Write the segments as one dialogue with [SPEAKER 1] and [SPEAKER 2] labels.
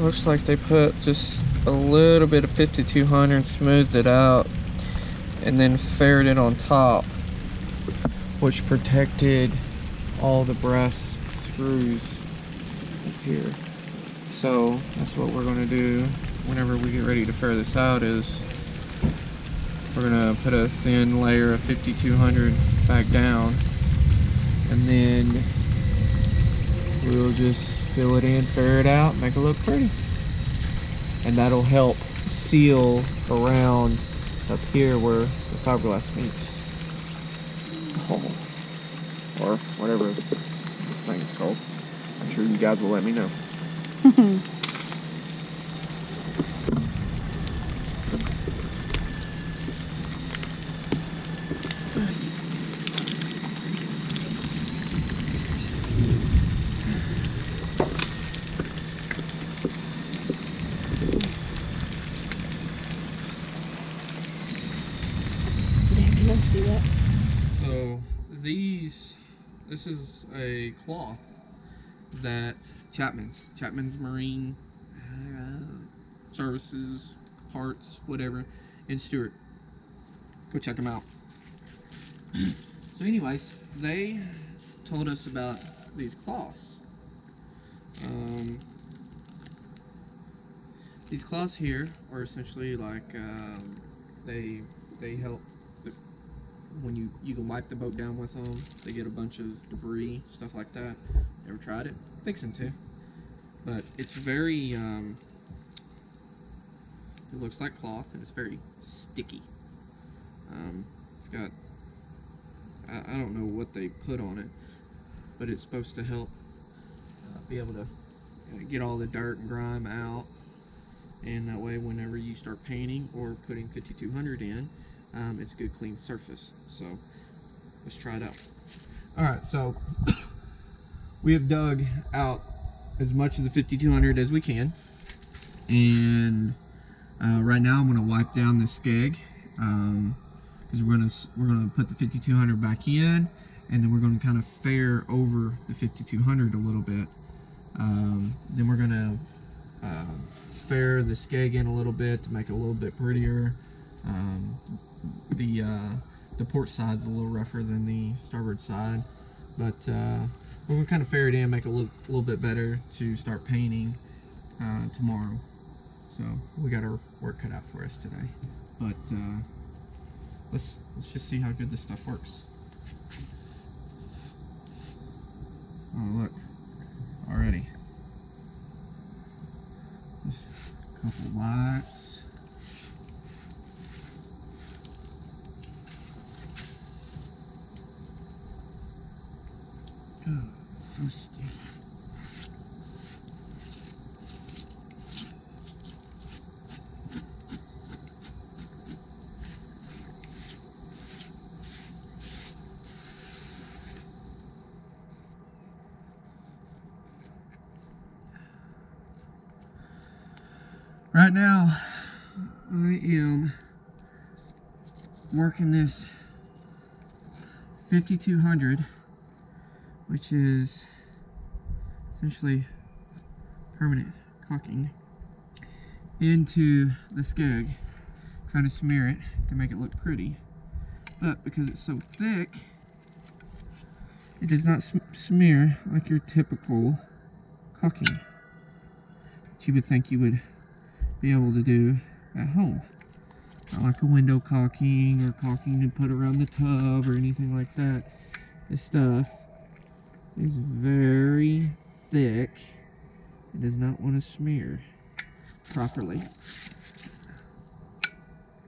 [SPEAKER 1] looks like they put just a little bit of 5200, smoothed it out, and then faired it on top, which protected all the brass screws up here. So that's what we're going to do whenever we get ready to fair this out, is we're going to put a thin layer of 5200 back down, and then we'll just fill it in, fair it out, make it look pretty. And that'll help seal around up here where the fiberglass meets. Oh. Or whatever this thing is called. I'm sure you guys will let me know.
[SPEAKER 2] See that?
[SPEAKER 1] So this is a cloth that Chapman's Marine Services, parts, whatever, in Stewart. Go check them out. So anyways, they told us about these cloths. These cloths here are essentially like they help when you can wipe the boat down with them. They get a bunch of debris, stuff like that. Ever tried it? Fixing to. But it's very it looks like cloth and it's very sticky. It's got I don't know what they put on it, but it's supposed to help be able to get all the dirt and grime out, and that way whenever you start painting or putting 5200 in, it's a good clean surface. So let's try it out. Alright, so we have dug out as much of the 5200 as we can, and right now I'm going to wipe down the skeg, because we're going to put the 5200 back in, and then we're going to kind of fair over the 5200 a little bit. Then we're going to fair the skeg in a little bit to make it a little bit prettier. The port side's a little rougher than the starboard side, but we're going to kind of fair it in, make it look a little bit better to start painting tomorrow. So we got our work cut out for us today, but let's just see how good this stuff works. Oh look, already just a couple lights. Oh, so sticky. Right now, I am working this 5200, which is essentially permanent caulking, into the skeg, trying to smear it to make it look pretty. But because it's so thick, it does not smear like your typical caulking that you would think you would be able to do at home. Not like a window caulking or caulking to put around the tub or anything like that. This stuff is very thick. It does not want to smear properly.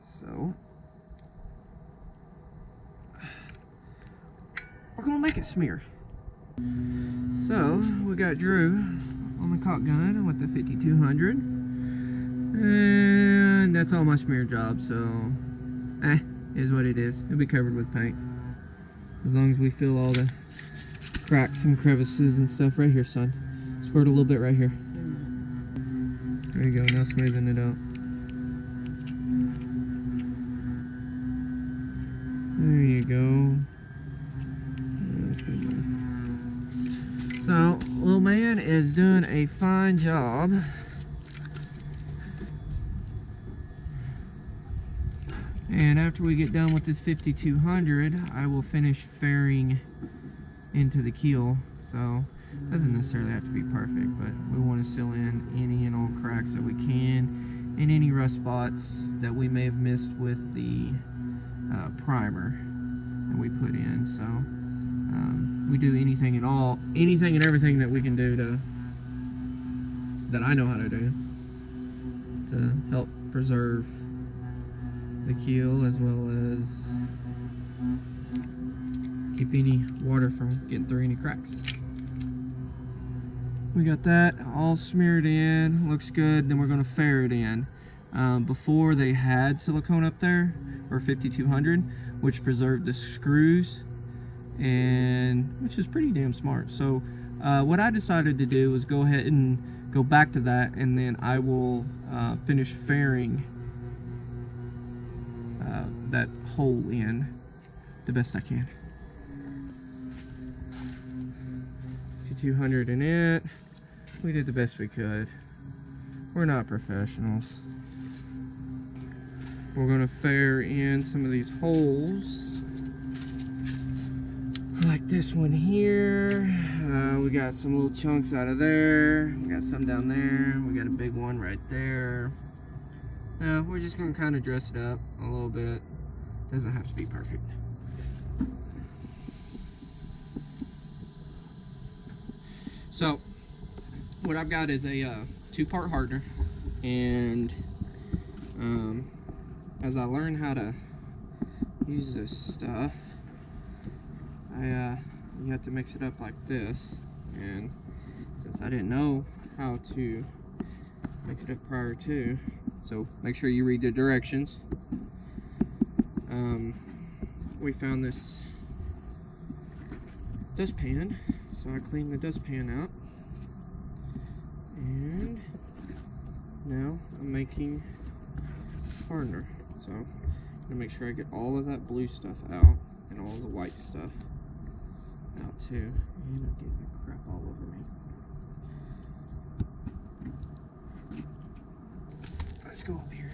[SPEAKER 1] So we're gonna make it smear. So we got Drew on the caulk gun with the 5200, and that's all my smear job. So is what it is. It'll be covered with paint as long as we fill all the cracks and crevices and stuff. Right here, son. Squirt a little bit right here. There you go. Now smoothing it out. There you go. That's good. So, little man is doing a fine job And after we get done with this 5200, I will finish fairing into the keel. So it doesn't necessarily have to be perfect, but we want to seal in any and all cracks that we can, and any rust spots that we may have missed with the primer that we put in. So we do anything and everything that we can do that I know how to do to help preserve the keel, as well as keep any water from getting through any cracks. We got that all smeared in, looks good. Then we're going to fair it in. Before they had silicone up there, or 5200, which preserved the screws, and which is pretty damn smart. So what I decided to do was go ahead and go back to that, and then I will finish fairing that hole in the best I can. 5200 in it. We did the best we could. We're not professionals. We're gonna fair in some of these holes, like this one here. We got some little chunks out of there. We got some down there. We got a big one right there. We're just gonna kind of dress it up a little bit. Doesn't have to be perfect. So what I've got is a two-part hardener, and as I learn how to use this stuff, you have to mix it up like this, and since I didn't know how to mix it up prior to, so make sure you read the directions. We found this dustpan, so I cleaned the dustpan out, and now I'm making hardener. So I'm gonna make sure I get all of that blue stuff out and all the white stuff out too. And I'm getting the crap all over me. Let's go up here.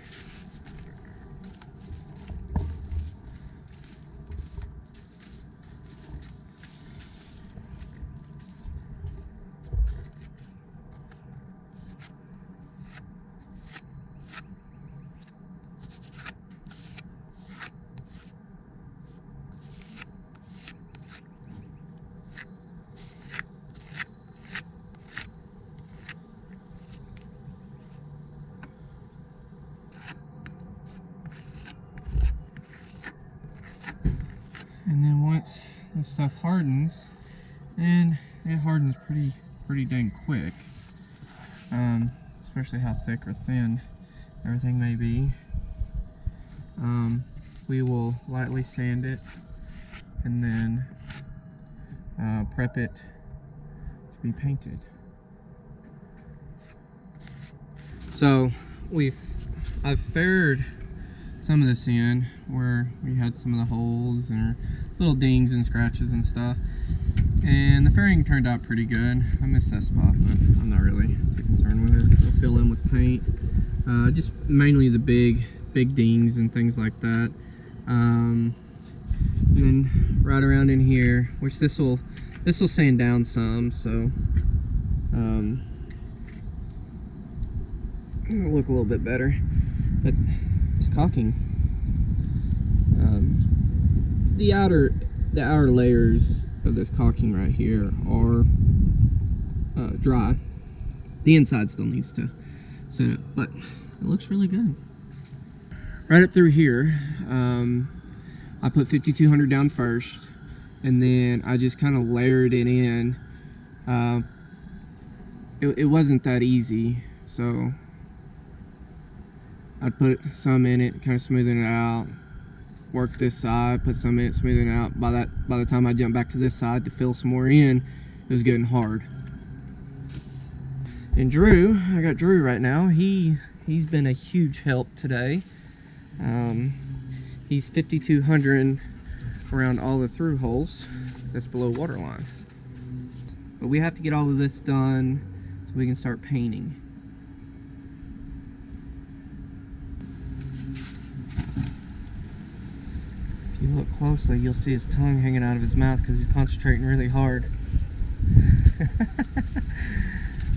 [SPEAKER 1] And then once the stuff hardens, and it hardens pretty dang quick, especially how thick or thin everything may be, we will lightly sand it and then prep it to be painted. So I've faired some of this in where we had some of the holes and little dings and scratches and stuff, and the fairing turned out pretty good. I missed that spot, but I'm not really too concerned with it. We'll fill in with paint, just mainly the big dings and things like that, and then right around in here, which this will sand down some, so it'll look a little bit better. But this caulking, the outer layers of this caulking right here are dry. The inside still needs to set up, but it looks really good. Right up through here, I put 5200 down first, and then I just kind of layered it in. It wasn't that easy, so I'd put some in it, kind of smoothing it out, work this side, put some in it, smoothing it out. By the time I jumped back to this side to fill some more in, it was getting hard. And Drew, I got Drew right now. He's been a huge help today. He's 5200 around all the through holes that's below waterline. But we have to get all of this done so we can start painting. you look closely, you'll see his tongue hanging out of his mouth because he's concentrating really hard.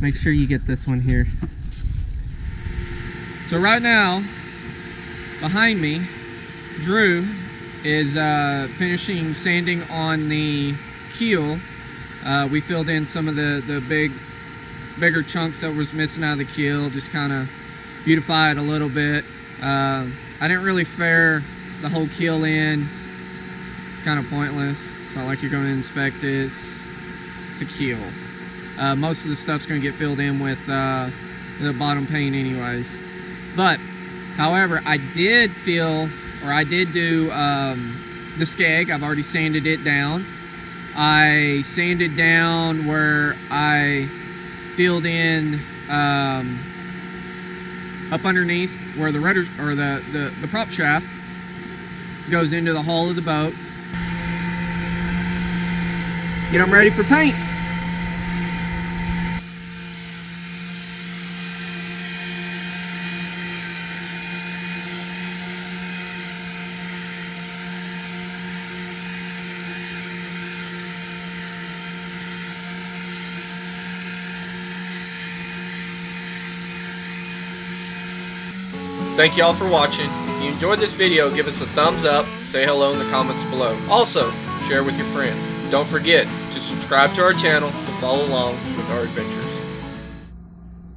[SPEAKER 1] Make sure you get this one here. So right now, behind me, Drew is finishing sanding on the keel. We filled in some of the bigger chunks that was missing out of the keel, just kind of beautify it a little bit. I didn't really fair the whole keel in. It's kind of pointless. It's not like you're going to inspect it. It's a keel. Most of the stuff's going to get filled in with the bottom paint anyways. But, however, I did do the skeg. I've already sanded it down. I sanded down where I filled in up underneath where the rudder or the prop shaft goes into the hull of the boat. Get them ready for paint. Thank y'all for watching. If you enjoyed this video, give us a thumbs up, say hello in the comments below. Also, share with your friends. Don't forget to subscribe to our channel to follow along with our adventures.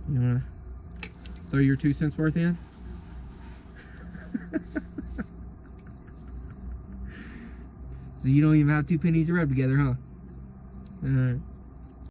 [SPEAKER 1] You wanna throw your 2 cents worth in? So you don't even have 2 pennies to rub together, huh? Alright.